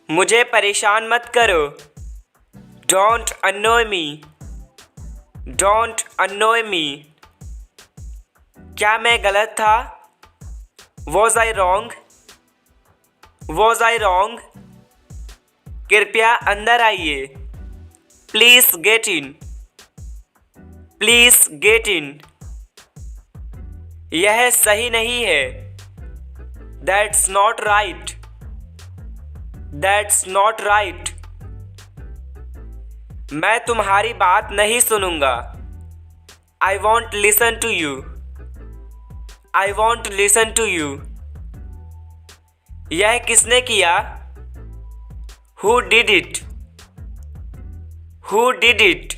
मुझे परेशान मत करो। Don't annoy me. Don't annoy me. क्या मैं गलत था? Was I wrong? Was I wrong? कृपया अंदर आइए। Please get in. Please get in. यह सही नहीं है। That's not right. That's not right. मैं तुम्हारी बात नहीं सुनूंगा। I won't listen to you. I won't listen to you. यह किसने किया? Who did it? Who did it?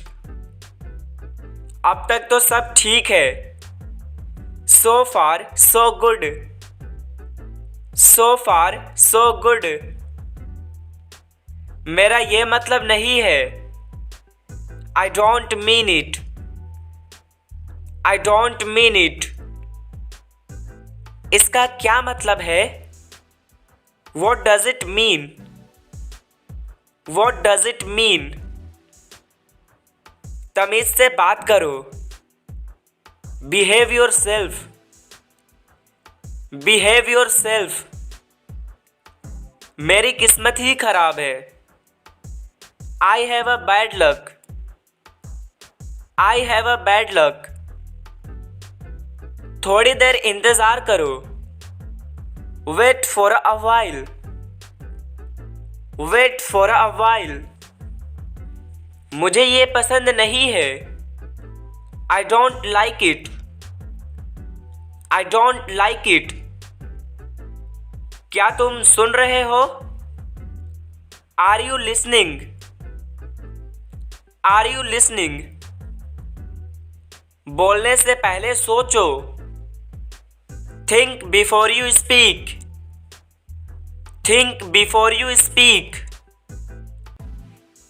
अब तक तो सब ठीक है। सो far so good. So far so good. मेरा ये मतलब नहीं है। I don't mean it. I don't mean it. इसका क्या मतलब है? What does it mean? What does it mean? तमीज से बात करो। Behave yourself. Behave yourself. मेरी किस्मत ही खराब है। I have a bad luck. I have a bad luck. थोड़ी देर इंतजार करो। Wait for a while. Wait for a while. मुझे ये पसंद नहीं है। I don't like it. I don't like it. क्या तुम सुन रहे हो? Are you listening? Are you listening? बोलने से पहले सोचो। Think before you speak. Think before you speak.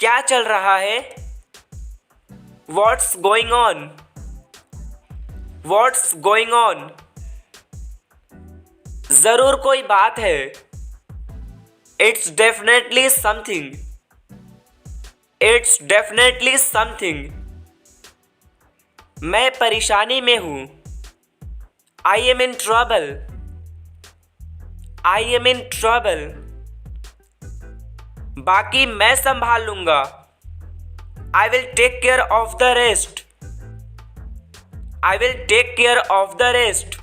क्या चल रहा है? What's going on? What's going on? जरूर कोई बात है। It's definitely something. It's definitely something. मैं परेशानी में हूं। I am in trouble. I am in trouble. बाकी मैं संभाल लूंगा। I will take care of the rest. I will take care of the rest.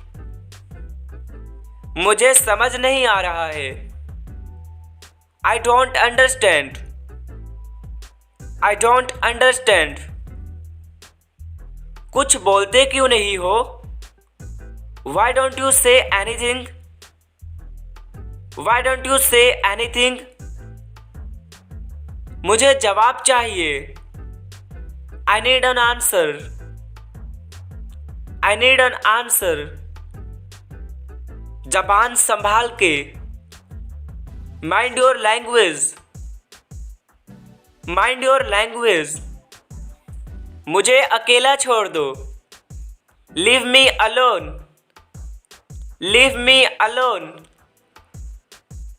मुझे समझ नहीं आ रहा है। I don't understand. I don't understand. कुछ बोलते क्यों नहीं हो? Why don't you say anything? Why don't you say anything? मुझे जवाब चाहिए। I need an answer. I need an answer. जबान संभाल के। Mind your language. Mind your language. मुझे अकेला छोड़ दो। Leave me alone. Leave me alone.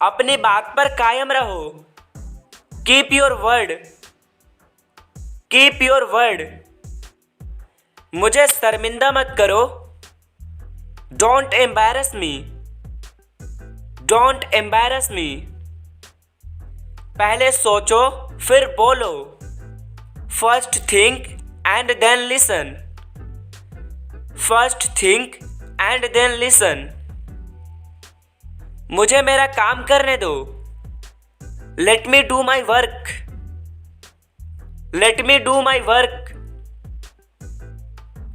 अपनी बात पर कायम रहो। Keep your word. Keep your word. मुझे शर्मिंदा मत करो। Don't embarrass me. Don't embarrass me. पहले सोचो फिर बोलो। First think and then listen. First think and then listen. मुझे मेरा काम करने दो। Let me do my work. Let me do my work.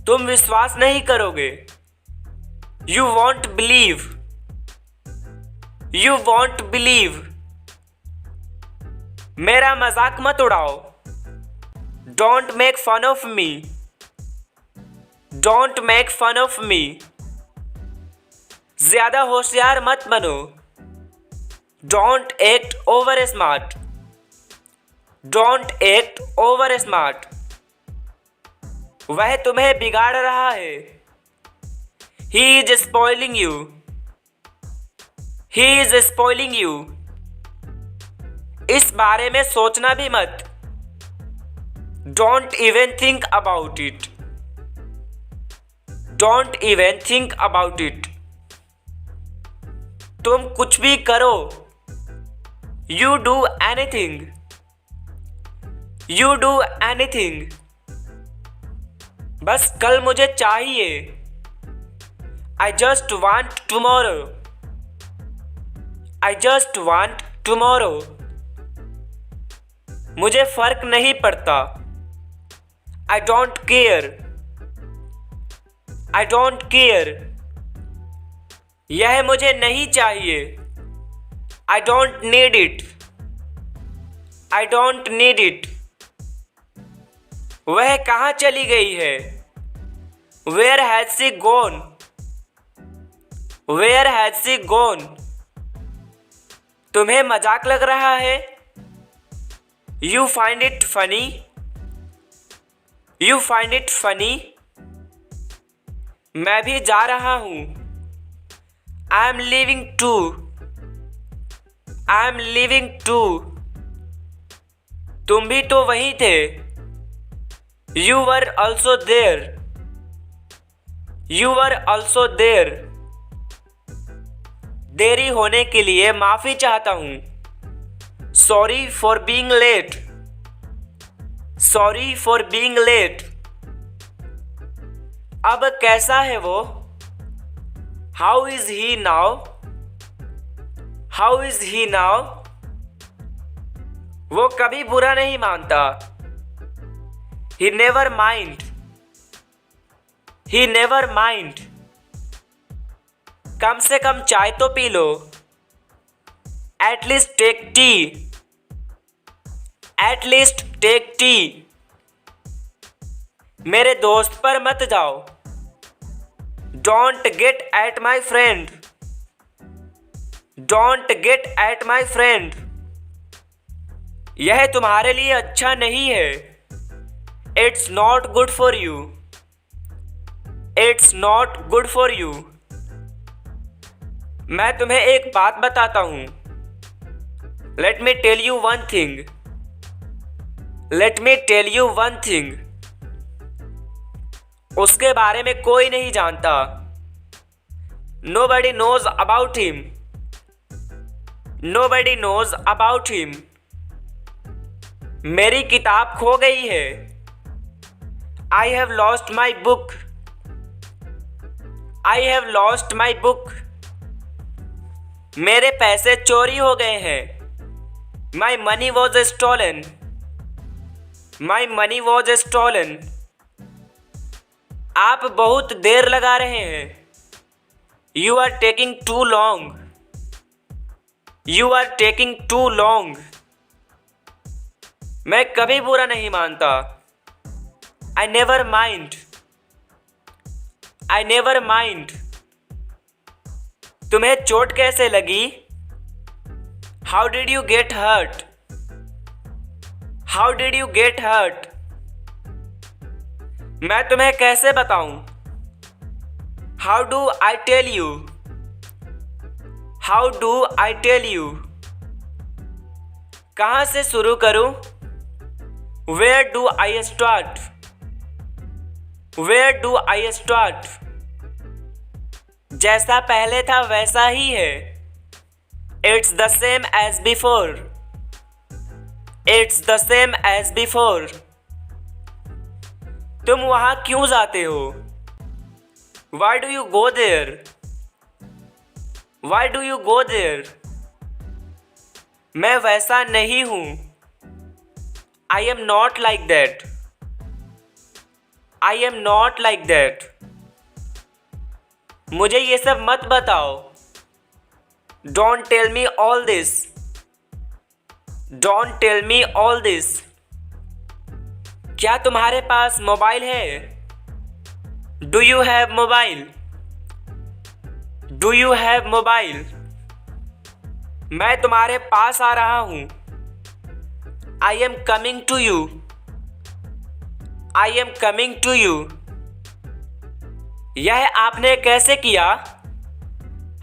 तुम विश्वास नहीं करोगे। You won't believe. You won't believe. मेरा मजाक मत उड़ाओ। Don't make fun of me. Don't make fun of me. ज्यादा होशियार मत बनो। Don't act over smart. Don't act over smart. वह तुम्हें बिगाड़ रहा है। He is spoiling you. He is spoiling you. इस बारे में सोचना भी मत। Don't even think about it. Don't even think about it. तुम कुछ भी करो। You do anything. You do anything. बस कल मुझे चाहिए। I just want tomorrow. I just want tomorrow. मुझे फर्क नहीं पड़ता। I don't care. I don't care. यह मुझे नहीं चाहिए। I don't need it. I don't need it. वह कहाँ चली गई है? Where has she gone? Where has she gone? तुम्हें मजाक लग रहा है? You find it funny? You find it funny? मैं भी जा रहा हूँ। I am leaving too. I am leaving too. तुम भी तो वहीं थे। You were also there. You were also there. देरी होने के लिए माफी चाहता हूँ। Sorry for being late. Sorry for being late. अब कैसा है वो? How is he now? How is he now? वो कभी बुरा नहीं मानता। He never mind. He never mind. कम से कम चाय तो पी लो। At least take tea. At least take tea. मेरे दोस्त पर मत जाओ। Don't get at my friend. Don't get at my friend. यह तुम्हारे लिए अच्छा नहीं है। It's not good for you. It's not good for you. मैं तुम्हें एक बात बताता हूं। Let me tell you one thing. Let me tell you one thing. उसके बारे में कोई नहीं जानता। Nobody knows about him. Nobody knows about him. मेरी किताब खो गई है। I have lost my book. I have lost my book. मेरे पैसे चोरी हो गए हैं। My money was stolen. My money was stolen. आप बहुत देर लगा रहे हैं। You are taking too long. You are taking too long. मैं कभी बुरा नहीं मानता। I never mind. I never mind. तुम्हें चोट कैसे लगी? How did you get hurt? How did you get hurt? मैं तुम्हें कैसे बताऊं? How do I tell you? How do I tell you? कहाँ से शुरू करूं? Where do I start? Where do I start? जैसा पहले था वैसा ही है। It's the same as before. It's the same as before. तुम वहाँ क्यों जाते हो? Why do you go there? Why do you go there? मैं वैसा नहीं हूँ। I am not like that. I am not like that. मुझे ये सब मत बताओ। Don't tell me all this. Don't tell me all this. क्या तुम्हारे पास मोबाइल है? Do you have mobile? Do you have mobile? मैं तुम्हारे पास आ रहा हूँ। I am coming to you. I am coming to you. यह आपने कैसे किया?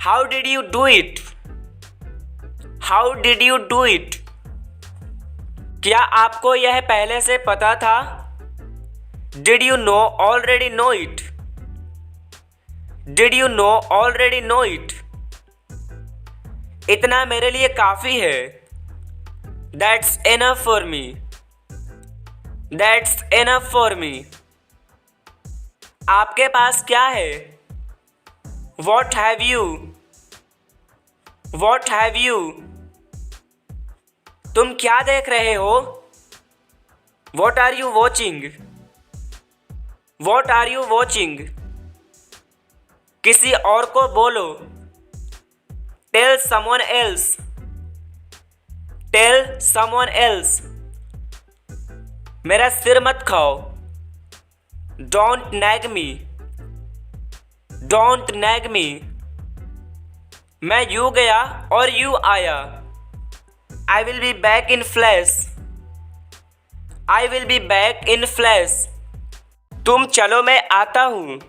How did you do it? How did you do it? क्या आपको यह पहले से पता था? Did you know already know it? Did you know already know it? इतना मेरे लिए काफ़ी है. That's enough for me. That's enough for me. आपके पास क्या है? What have you? What have you? तुम क्या देख रहे हो? What are you watching? What are you watching? किसी और को बोलो. Tell someone else. Tell someone else. मेरा सिर मत खाओ. Don't nag me. Don't nag me. मैं यूं गया और यूं आया. I will be back in flash. I will be back in flash. तुम चलो मैं आता हूँ.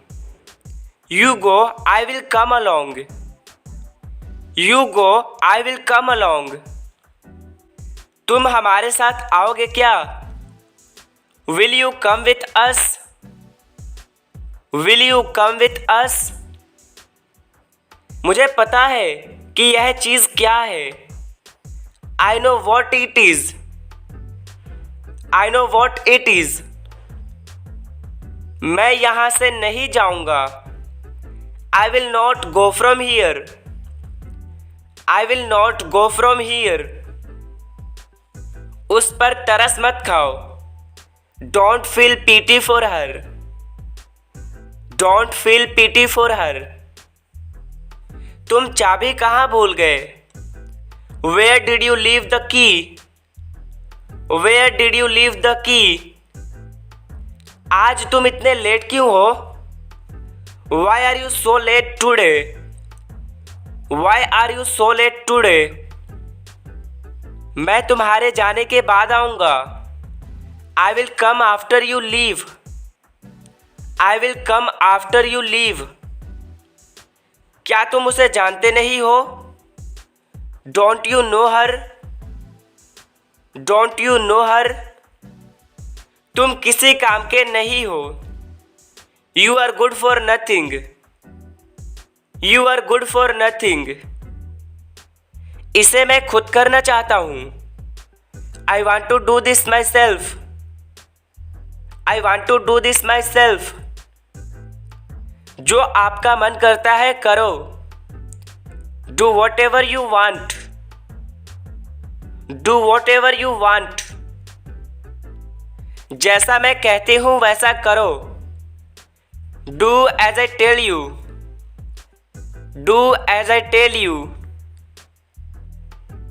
You go, I will come along. You go, I will come along. तुम हमारे साथ आओगे क्या? Will you come with us? Will you come with us? मुझे पता है कि यह चीज़ क्या है. I know what it is. I know what it is. मैं यहाँ से नहीं जाऊँगा. I will not go from here. I will not go from here. उस पर तरस मत खाओ. Don't feel pity for her. Don't feel pity for her. तुम चाबी कहाँ भूल गए? Where did you leave the key? Where did you leave the key? आज तुम इतने लेट क्यों हो? Why are you so late today? Why are you so late today? मैं तुम्हारे जाने के बाद आऊँगा. I will come after you leave. I will come after you leave. क्या तुम उसे जानते नहीं हो? Don't you know her? Don't you know her? तुम किसी काम के नहीं हो. You are good for nothing. You are good for nothing. इसे मैं खुद करना चाहता हूँ. I want to do this myself. I want to do this myself. जो आपका मन करता है करो. Do whatever you want. Do whatever you want. जैसा मैं कहती हूँ वैसा करो. Do as I tell you. Do as I tell you.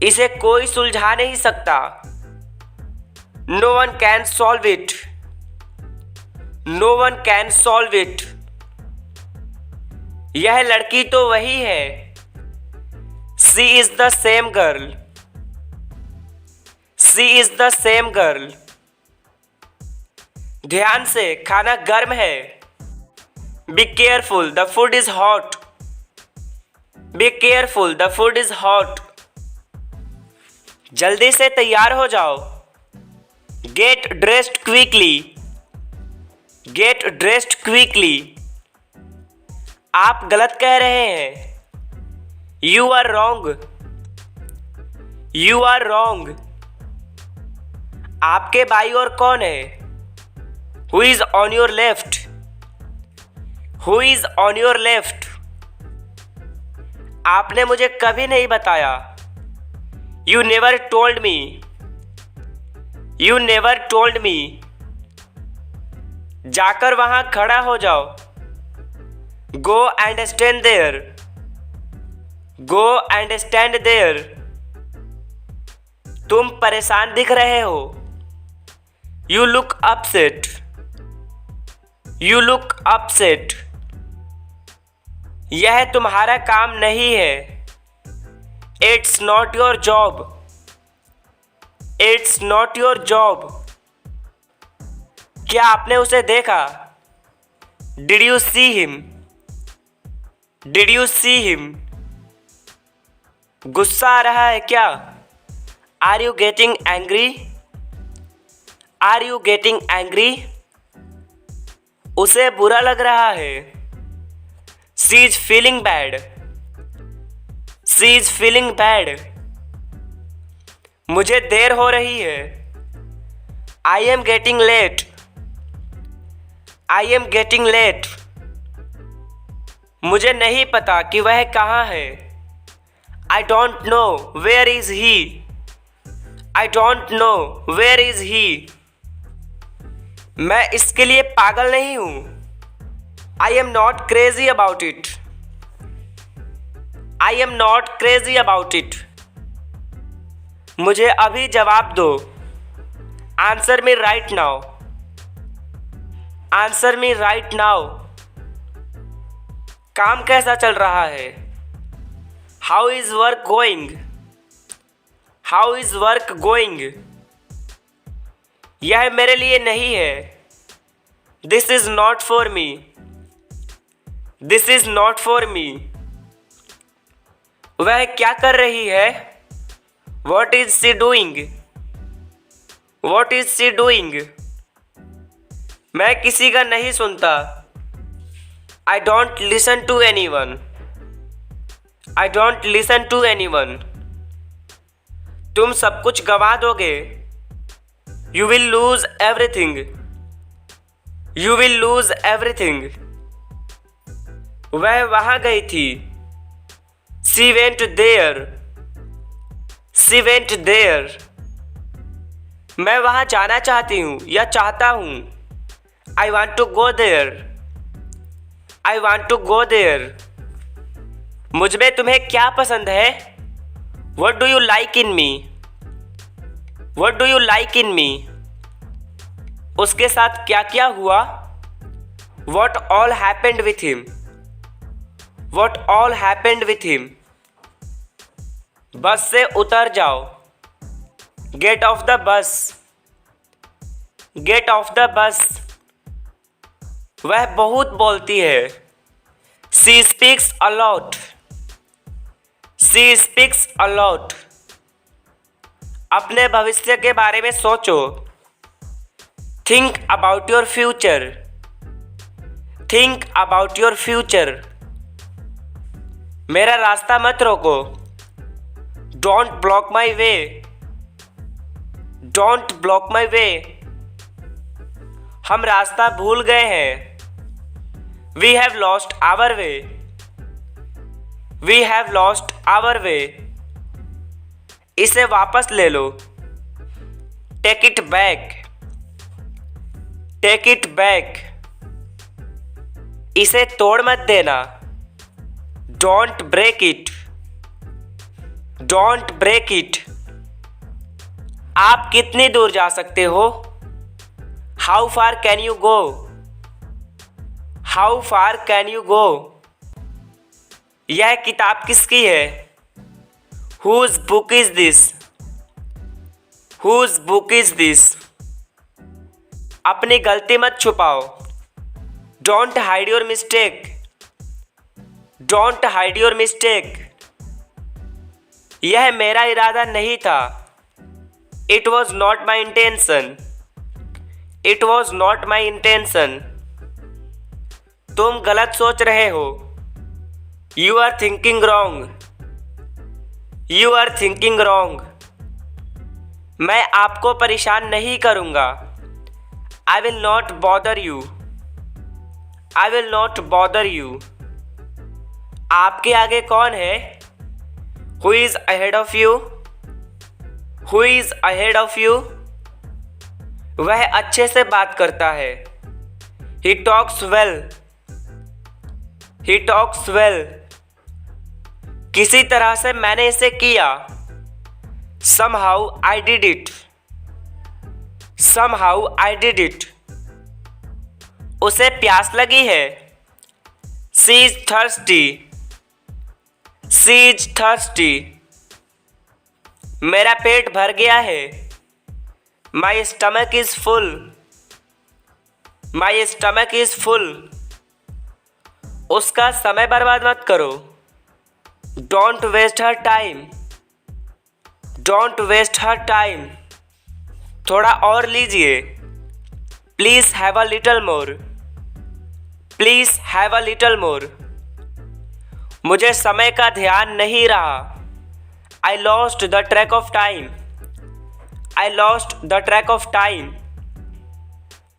इसे कोई सुलझा नहीं सकता. No one can solve it. No one can solve it. यह लड़की तो वही है. She is the same girl. She is the same girl. ध्यान से, खाना गर्म है. Be careful, the food is hot. Be careful, the food is hot. जल्दी से तैयार हो जाओ. Get dressed quickly. Get dressed quickly. आप गलत कह रहे हैं. You are wrong. You are wrong. आपके बाईं ओर कौन है? Who is on your left? Who is on your left? आपने मुझे कभी नहीं बताया. You never told me. You never told me. जाकर वहां खड़ा हो जाओ. Go and stand there. Go and stand there. तुम परेशान दिख रहे हो. You look upset. You look upset. यह तुम्हारा काम नहीं है. It's not your job. It's not your job. क्या आपने उसे देखा? Did you see him? Did you see him? गुस्सा आ रहा है क्या? Are you getting angry? Are you getting angry? उसे बुरा लग रहा है। She is feeling bad. She is feeling bad. मुझे देर हो रही है। I am getting late. I am getting late. मुझे नहीं पता कि वह कहाँ है। I don't know where is he. I don't know where is he. मैं इसके लिए पागल नहीं हूं। I am not crazy about it. I am not crazy about it. मुझे अभी जवाब दो। Answer me right now. Answer me right now. काम कैसा चल रहा है? How is work going? How is work going? यह मेरे लिए नहीं है। This is not for me. This is not for me. वह क्या कर रही है? What is she doing? What is she doing? मैं किसी का नहीं सुनता। I don't listen to anyone. I don't listen to any one. तुम सब कुछ गंवा दोगे। You will lose everything. You will lose everything. वह वहां गई थी। She went there. She went there. मैं वहां जाना चाहती हूं या चाहता हूं। I want to go there. I want to go there. मुझ में तुम्हें क्या पसंद है? What do you like in me? What do you like in me? उसके साथ क्या क्या हुआ? What all happened with him? What all happened with him? Bus से उतर जाओ। Get off the bus. Get off the bus. वह बहुत बोलती है। She speaks a lot. She speaks a lot. अपने भविष्य के बारे में सोचो। Think about your future. Think about your future. मेरा रास्ता मत रोको। Don't block my way. Don't block my way. हम रास्ता भूल गए हैं। We have lost our way. We have lost our वे। इसे वापस ले लो। Take it back. Take it back. इसे तोड़ मत देना। Don't break it. Don't break it. आप कितनी दूर जा सकते हो? How far can you go? How far can you go? यह किताब किसकी है? Whose book is this? Whose book is this? अपनी गलती मत छुपाओ। Don't hide your mistake. Don't hide your mistake. यह मेरा इरादा नहीं था। It was not my intention. It was not my intention. तुम गलत सोच रहे हो। You are thinking wrong. You are thinking wrong. मैं आपको परेशान नहीं करूंगा। I will not bother you. I will not bother you. आपके आगे कौन है? Who is ahead of you? Who is ahead of you? वह अच्छे से बात करता है। He talks well. He talks well. किसी तरह से मैंने इसे किया। Somehow I did it. Somehow I did it. उसे प्यास लगी है। She is thirsty. She is thirsty. मेरा पेट भर गया है। My stomach is full. My stomach is full. उसका समय बर्बाद मत करो। Don't waste her time. Don't waste her time. थोड़ा और लीजिए। Please have a little more, please have a little more. मुझे समय का ध्यान नहीं रहा। I lost the track of time, I lost the track of time.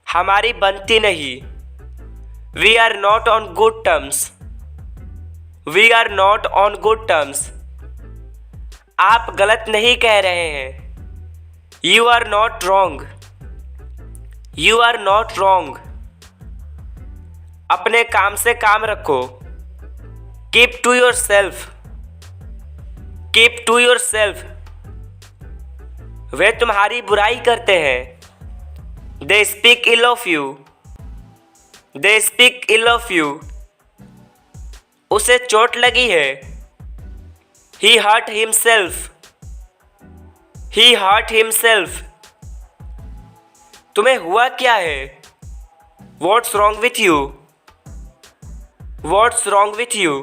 हमारी बनती नहीं। We are not on good terms, we are not on good terms. आप गलत नहीं कह रहे हैं। You are not wrong, you are not wrong. अपने काम से काम रखो। Keep to your self, keep to yourself. वे तुम्हारी बुराई करते हैं। They speak ill of you, they speak ill of you. उसे चोट लगी है। He hurt himself, he hurt himself. तुम्हें हुआ क्या है? What's wrong with you, what's wrong with you.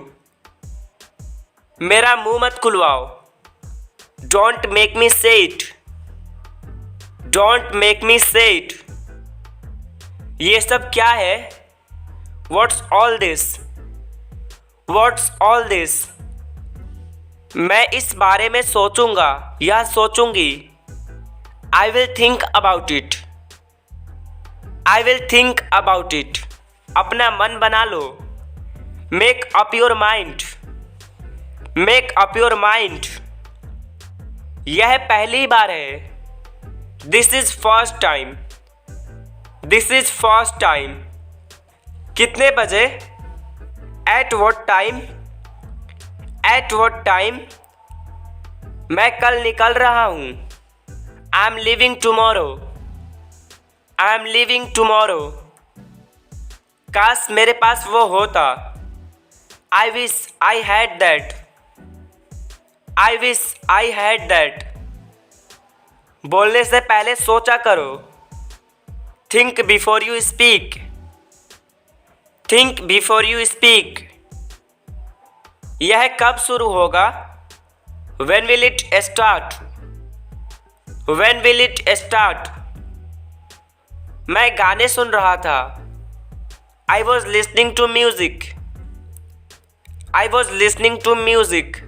मेरा मुंह मत खुलवाओ। डोंट मेक मी से इट, डोंट मेक मी से इट। ये सब क्या है? What's all this, what's all this. मैं इस बारे में सोचूंगा या सोचूंगी। I will think about it, I will think about it. अपना मन बना लो। Make up your mind, make up your mind. यह पहली बार है। This is first time, this is first time. कितने बजे? At what time, at what time. मैं कल निकल रहा हूँ। I am leaving tomorrow, I am leaving tomorrow. काश मेरे पास वो होता। I wish I had that, I wish I had that. बोलने से पहले सोचा करो। Think before you speak, think before you speak. यह कब शुरू होगा? When will it start, when will it start। मैं गाने सुन रहा था। I was listening to music, I was listening to music।